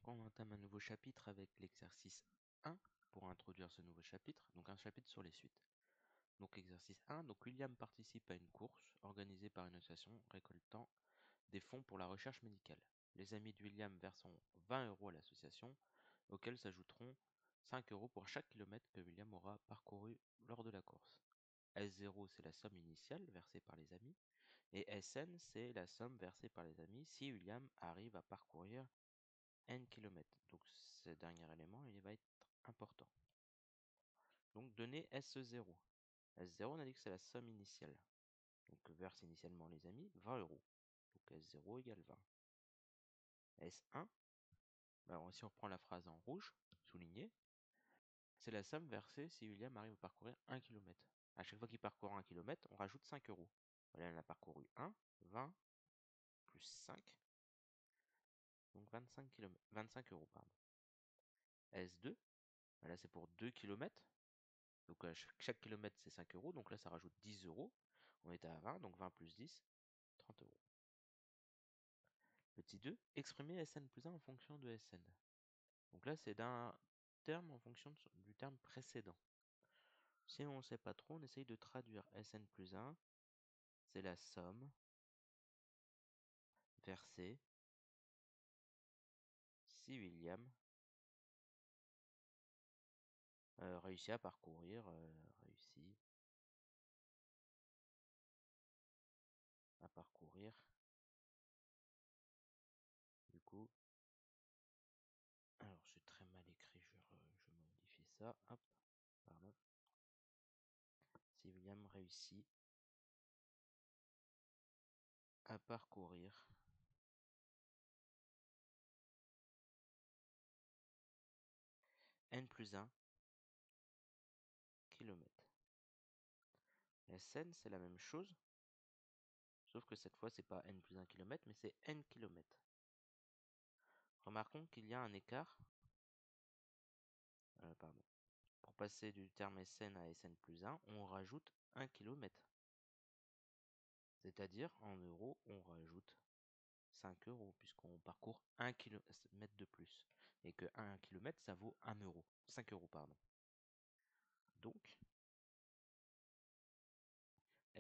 pourquoi on entame un nouveau chapitre avec l'exercice 1 pour introduire ce nouveau chapitre, donc un chapitre sur les suites. Donc exercice 1, donc William participe à une course organisée par une association récoltant des fonds pour la recherche médicale. Les amis de William verseront 20 € à l'association, auxquels s'ajouteront 5 € pour chaque kilomètre que William aura parcouru lors de la course. S0 c'est la somme initiale versée par les amis, et SN c'est la somme versée par les amis si William arrive à parcourir N km. Donc ce dernier élément, il va être important. Donc donner S0. S0, on a dit que c'est la somme initiale. Donc verse initialement les amis 20 €. Donc S0 égale 20. S1, alors si on reprend la phrase en rouge, soulignée, c'est la somme versée si William arrive à parcourir 1 km. À chaque fois qu'il parcourt 1 km, on rajoute 5 €. Voilà, il a parcouru 1, 20, plus 5, donc 25 km, 25 €, pardon. S2, là c'est pour 2 km. Donc chaque kilomètre c'est 5 €, donc là ça rajoute 10 €. On était à 20, donc 20 plus 10, 30 €. Petit 2, exprimer Sn plus 1 en fonction de Sn. Donc là c'est d'un terme en fonction du terme précédent. Si on ne sait pas trop, on essaye de traduire Sn plus 1, c'est la somme versée si William réussit à parcourir, du coup, alors c'est très mal écrit, je modifie ça, hop, pardon. Si William réussit à parcourir N plus 1 km. Sn c'est la même chose, sauf que cette fois c'est pas N plus 1 km, mais c'est N km. Remarquons qu'il y a un écart, pardon. Pour passer du terme Sn à Sn plus 1, on rajoute 1 km. C'est-à-dire, en euros, on rajoute 5 € puisqu'on parcourt 1 km de plus. Et que 1 km, ça vaut 1 €. 5 €, pardon. Donc,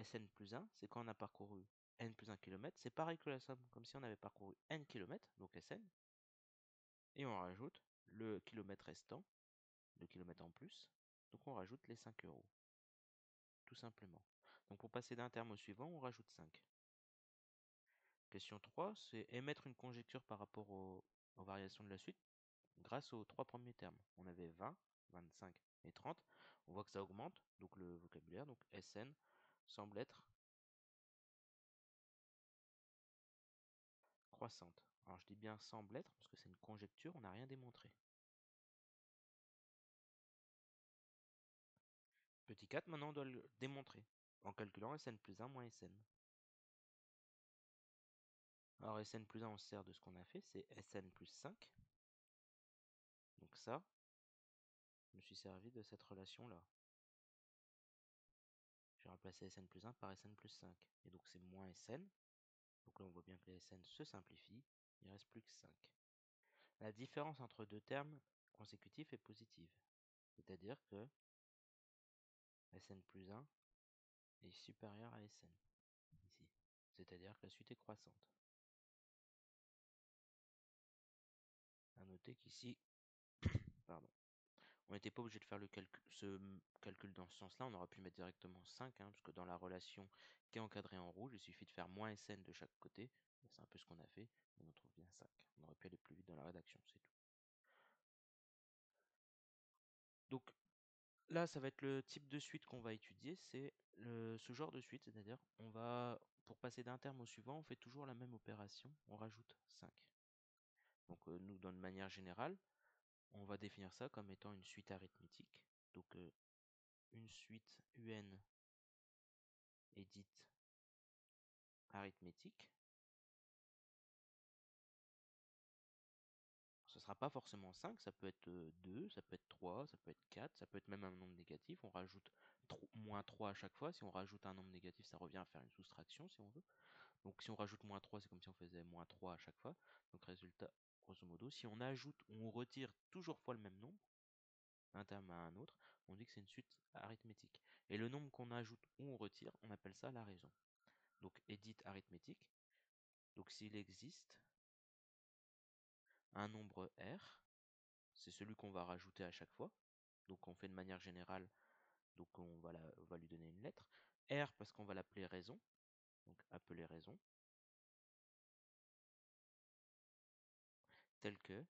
Sn plus 1, c'est quand on a parcouru N plus 1 km, c'est pareil que la somme, comme si on avait parcouru N km, donc Sn, et on rajoute le kilomètre restant, le kilomètre en plus, donc on rajoute les 5 €. Tout simplement. Donc pour passer d'un terme au suivant, on rajoute 5. Question 3, c'est émettre une conjecture par rapport aux variations de la suite grâce aux 3 premiers termes. On avait 20, 25 et 30. On voit que ça augmente, donc le vocabulaire, donc Sn semble être croissante. Alors je dis bien semble être parce que c'est une conjecture, on n'a rien démontré. Petit 4, maintenant on doit le démontrer en calculant Sn plus 1 moins Sn. Alors Sn plus 1, on se sert de ce qu'on a fait, c'est Sn plus 5. Donc ça, je me suis servi de cette relation-là. J'ai remplacé Sn plus 1 par Sn plus 5. Et donc c'est moins Sn. Donc là on voit bien que les Sn se simplifient. Il ne reste plus que 5. La différence entre deux termes consécutifs est positive. C'est-à-dire que Sn plus 1 est supérieur à Sn. Ici. C'est-à-dire que la suite est croissante. A noter qu'ici, pardon, on n'était pas obligé de faire ce calcul dans ce sens-là, on aurait pu mettre directement 5, parce que dans la relation qui est encadrée en rouge, il suffit de faire moins Sn de chaque côté. C'est un peu ce qu'on a fait, mais on trouve bien 5. On aurait pu aller plus vite dans la rédaction, c'est tout. Donc là, ça va être le type de suite qu'on va étudier, c'est ce genre de suite, c'est-à-dire pour passer d'un terme au suivant, on fait toujours la même opération, on rajoute 5. Donc nous, de manière générale, on va définir ça comme étant une suite arithmétique. Donc une suite UN est dite arithmétique. Ce ne sera pas forcément 5, ça peut être 2, ça peut être 3, ça peut être 4, ça peut être même un nombre négatif. On rajoute moins 3 à chaque fois. Si on rajoute un nombre négatif, ça revient à faire une soustraction si on veut. Donc si on rajoute moins 3, c'est comme si on faisait moins 3 à chaque fois. Donc résultat, grosso modo, si on ajoute ou on retire toujours fois le même nombre, un terme à un autre, on dit que c'est une suite arithmétique. Et le nombre qu'on ajoute ou on retire, on appelle ça la raison. Donc edit arithmétique. Donc s'il existe un nombre R, c'est celui qu'on va rajouter à chaque fois. Donc on fait de manière générale, donc on va lui donner une lettre. R parce qu'on va l'appeler raison, donc appeler raison, tel que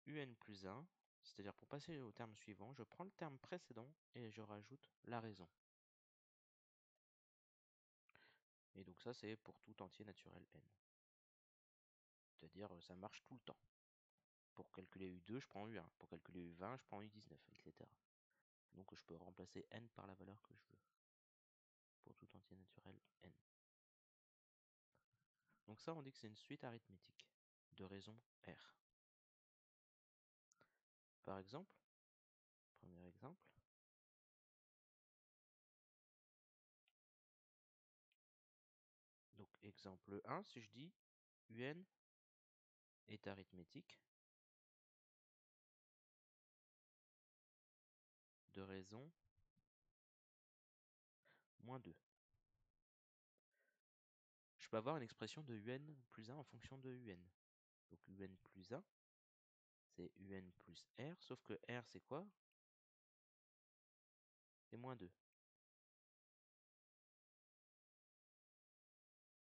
un plus 1, c'est-à-dire pour passer au terme suivant, je prends le terme précédent et je rajoute la raison. Et donc ça c'est pour tout entier naturel n. C'est-à-dire ça marche tout le temps. Pour calculer U2, je prends U1. Pour calculer U20, je prends U19, etc. Donc je peux remplacer n par la valeur que je veux. Pour tout entier naturel n. Donc ça on dit que c'est une suite arithmétique de raison R. Par exemple, premier exemple, donc exemple 1, si je dis UN est arithmétique de raison moins 2. Je peux avoir une expression de UN plus 1 en fonction de UN. Donc UN plus 1, c'est UN plus R, sauf que R c'est quoi? C'est moins 2.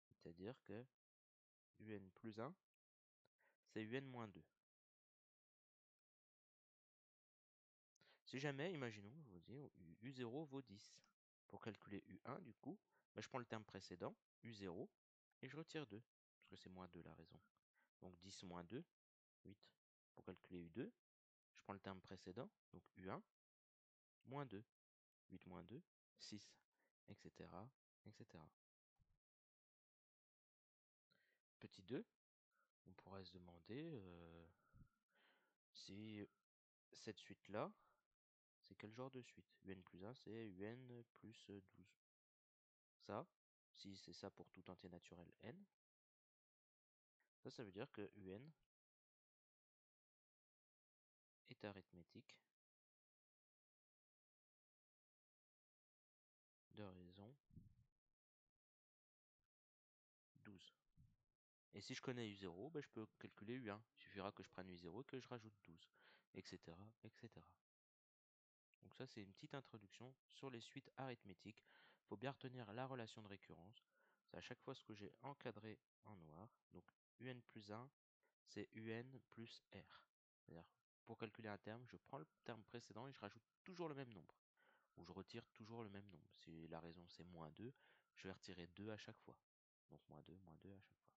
C'est-à-dire que UN plus 1, c'est UN moins 2. Si jamais, imaginons, je vous dis, U0 vaut 10. Pour calculer U1, du coup, je prends le terme précédent, U0, et je retire 2, parce que c'est moins 2 la raison. Donc 10 moins 2, 8. Pour calculer U2, je prends le terme précédent, donc U1, moins 2. 8 moins 2, 6, etc., etc. Petit 2, on pourrait se demander si cette suite-là, c'est quel genre de suite? UN plus 1, c'est UN plus 12. Ça, si c'est ça pour tout entier naturel n, ça veut dire que UN est arithmétique de raison 12. Et si je connais U0, je peux calculer U1. Il suffira que je prenne U0 et que je rajoute 12, etc., etc. Donc ça, c'est une petite introduction sur les suites arithmétiques. Il faut bien retenir la relation de récurrence. C'est à chaque fois ce que j'ai encadré en noir. Donc UN plus 1, c'est UN plus R. C'est-à-dire, pour calculer un terme, je prends le terme précédent et je rajoute toujours le même nombre. Ou je retire toujours le même nombre. Si la raison c'est moins 2, je vais retirer 2 à chaque fois. Donc moins 2 à chaque fois.